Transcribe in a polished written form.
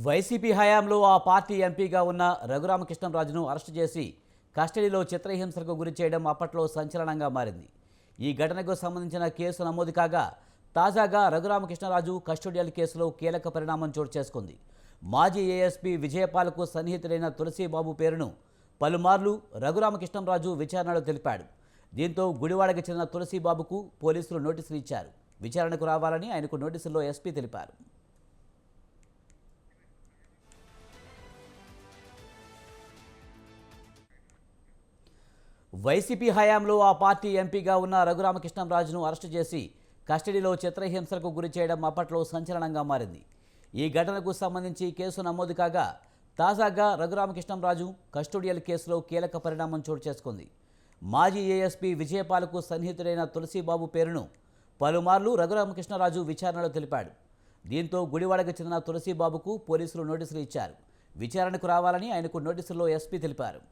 YCP హయాంలో ఆ party ఎంపీగా ఉన్న రఘురామకృష్ణంరాజును అరెస్టు చేసి కస్టడీలో చిత్రహింసలకు గురి చేయడం అప్పట్లో సంచలనంగా మారింది. ఈ ఘటనకు సంబంధించిన కేసు నమోదు కాగా తాజాగా రఘురామకృష్ణరాజు కస్టోడియల్ కేసులో కీలక పరిణామం చోటు చేసుకుంది. మాజీ ఏఎస్పీ విజయపాలకు సన్నిహితుడైన తులసిబాబు పేరును పలుమార్లు రఘురామకృష్ణంరాజు విచారణలో తెలిపాడు. దీంతో గుడివాడకి చెందిన తులసిబాబుకు పోలీసులు నోటీసులు ఇచ్చారు. విచారణకు రావాలని ఆయనకు నోటీసుల్లో ఎస్పీ తెలిపారు. వైసీపీ హయాంలో ఆ పార్టీ ఎంపీగా ఉన్న రఘురామకృష్ణంరాజును అరెస్టు చేసి కస్టడీలో చిత్రహింసలకు గురి చేయడం అప్పట్లో సంచలనంగా మారింది. ఈ ఘటనకు సంబంధించి కేసు నమోదు కాగా తాజాగా రఘురామకృష్ణంరాజు కస్టోడియల్ కేసులో కీలక పరిణామం చోటు చేసుకుంది. మాజీ ఏఎస్పీ విజయపాలకు సన్నిహితుడైన తులసిబాబు పేరును పలుమార్లు రఘురామకృష్ణరాజు విచారణలో తెలిపాడు. దీంతో గుడివాడకు చెందిన తులసిబాబుకు పోలీసులు నోటీసులు ఇచ్చారు. విచారణకు రావాలని ఆయనకు నోటీసుల్లో ఎస్పీ తెలిపారు.